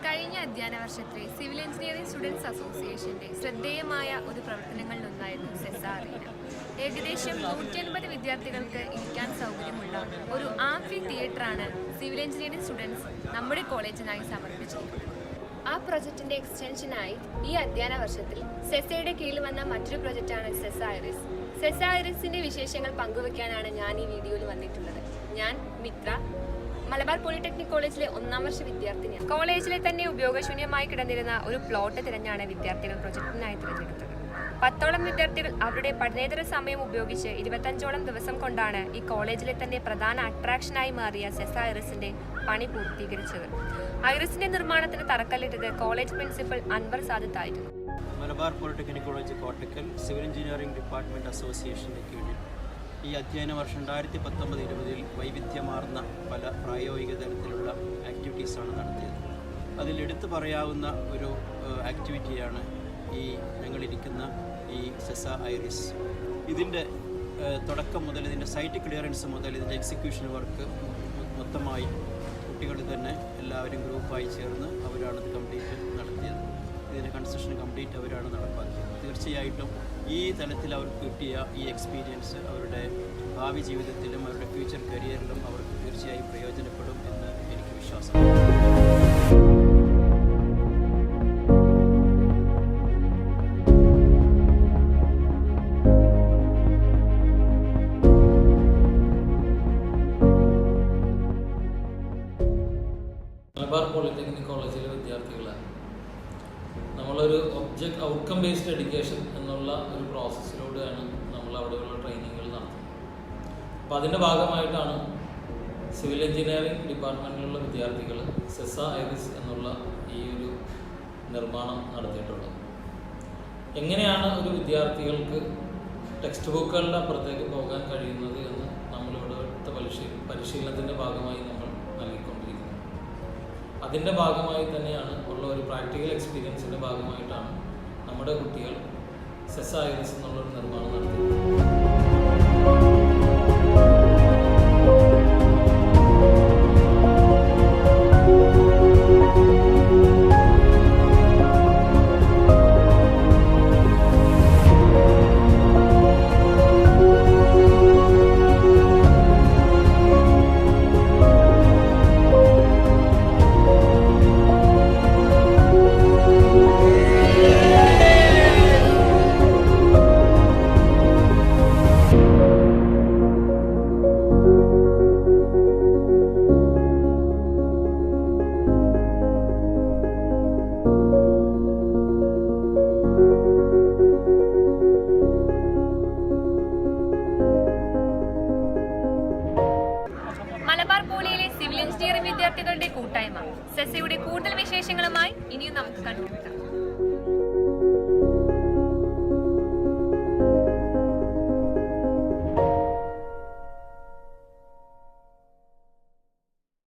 കഴിഞ്ഞ അധ്യയന വർഷത്തിലെ സിവിൽ എഞ്ചിനീയറിംഗ് സ്റ്റുഡൻസ് അസോസിയേഷന്റെ ശ്രദ്ധേയമായ ഒരു പ്രവർത്തനങ്ങളിലൊന്നായിരുന്നു സെസ അറീന. ഏകദേശം 150 വിദ്യാർത്ഥികൾക്ക് ഇരിക്കാൻ സൗകര്യമുള്ള ഒരു ആംഫി തിയേറ്ററാണ് സിവിൽ എഞ്ചിനീയറിംഗ് സ്റ്റുഡൻസ് നമ്മുടെ കോളേജിനായി സമർപ്പിച്ചിരിക്കുന്നത്. ആ പ്രൊജക്ടിന്റെ എക്സ്റ്റൻഷനായി ഈ അധ്യയന വർഷത്തിൽ സെസയുടെ കീഴിൽ വന്ന മറ്റൊരു പ്രൊജക്റ്റാണ് സെസ ഐറിസ്. സെസ ഐറിസിന്റെ വിശേഷങ്ങൾ പങ്കുവയ്ക്കാനാണ് ഞാൻ ഈ വീഡിയോയിൽ വന്നിട്ടുള്ളത്. ഞാൻ മിത്ര, മലബാർ പോളിടെക്നിക് കോളേജിലെ 1ാം വർഷ വിദ്യാർത്ഥിനിയാണ്. കോളേജിലെ തന്നെ ഉപയോഗശൂന്യമായി കിടന്നിരുന്ന ഒരു പ്ലോട്ട് തിരഞ്ഞാണ് വിദ്യാർത്ഥികൾ പ്രൊജക്ടിനായി തിരഞ്ഞെടുത്തത്. 10ഓളം വിദ്യാർത്ഥികൾ അവരുടെ പഠനേതര സമയം ഉപയോഗിച്ച് 25ഓളം ദിവസം കൊണ്ടാണ് ഈ കോളേജിലെ തന്നെ പ്രധാന അട്രാക്ഷനായി മാറിയ സെസ ഐറിസിന്റെ പണി പൂർത്തീകരിച്ചത്. ഐറിസിന്റെ നിർമ്മാണത്തിന് തറക്കല്ലിട്ടത് കോളേജ് പ്രിൻസിപ്പൽ അൻവർ സാദിത്ത് ആയിരുന്നു. Malabar polytechnic college Kottakkal civil engineering department അസോസിയേഷൻ്റെ കീഴിൽ ഈ അധ്യയന വർഷം 2019-20 വൈവിധ്യമാർന്ന പല പ്രായോഗിക തരത്തിലുള്ള ആക്ടിവിറ്റീസാണ് നടത്തിയത്. അതിൽ എടുത്തു പറയാവുന്ന ഒരു ആക്ടിവിറ്റിയാണ് ഈ ഞങ്ങളിരിക്കുന്ന ഈ സെസ ഐറിസ്. ഇതിൻ്റെ തുടക്കം മുതൽ ഇതിൻ്റെ സൈറ്റ് ക്ലിയറൻസ് മുതൽ ഇതിൻ്റെ എക്സിക്യൂഷൻ വർക്ക് മൊത്തമായി കുട്ടികൾ തന്നെ എല്ലാവരും ഗ്രൂപ്പായി ചേർന്ന് അവരാണ് കംപ്ലീറ്റ് നടത്തിയത്. ഇതിൻ്റെ കൺസ്ട്രക്ഷൻ കംപ്ലീറ്റ് അവരാണ് നടപ്പാക്കിയത്. തീർച്ചയായിട്ടും ഈ തലത്തിൽ അവർക്ക് കിട്ടിയ ഈ എക്സ്പീരിയൻസ് അവരുടെ ഭാവി ജീവിതത്തിലും അവരുടെ ഫ്യൂച്ചർ കരിയറിലും അവർക്ക് തീർച്ചയായും പ്രയോജനപ്പെടും എന്ന് എനിക്ക് വിശ്വാസമുണ്ട്. മലബാർ പോളിടെക്നിക് കോളേജിലെ വിദ്യാർത്ഥികളെ നമ്മളൊരു ഔട്ട്കം ബേസ്ഡ് എഡ്യൂക്കേഷൻ എന്നുള്ള ഒരു പ്രോസസ്സിലൂടെയാണ് നമ്മൾ അവിടെയുള്ള ട്രെയിനിങ്ങുകൾ നടത്തുന്നത്. അപ്പോൾ അതിൻ്റെ ഭാഗമായിട്ടാണ് സിവിൽ എഞ്ചിനീയറിംഗ് ഡിപ്പാർട്ട്മെൻറ്റിലുള്ള വിദ്യാർത്ഥികൾ സെസ ഐറിസ് എന്നുള്ള ഈ ഒരു നിർമ്മാണം നടത്തിയിട്ടുള്ളത്. എങ്ങനെയാണ് ഒരു വിദ്യാർത്ഥികൾക്ക് ടെക്സ്റ്റ് ബുക്കുകളുടെ അപ്പുറത്തേക്ക് പോകാൻ കഴിയുന്നത് എന്ന് നമ്മളിവിടുത്തെ പരിശീലനത്തിൻ്റെ ഭാഗമായി നമ്മൾ നൽകിക്കൊണ്ടിരിക്കുന്നത്. അതിൻ്റെ ഭാഗമായി തന്നെയാണ് ഉള്ള ഒരു പ്രാക്ടിക്കൽ എക്സ്പീരിയൻസിൻ്റെ ഭാഗമായിട്ടാണ് നമ്മുടെ കുട്ടികൾ സെസ ഐറിസ് എന്നുള്ളൊരു നിർമ്മാണം നടത്തിയത്. മലബാർ പോളിയിലെ സിവിൽ എഞ്ചിനീയറിംഗ് വിദ്യാർത്ഥികളുടെ കൂട്ടായ്മ സെസയുടെ കൂടുതൽ വിശേഷങ്ങളുമായി ഇനിയും നമുക്ക് കണ്ടു.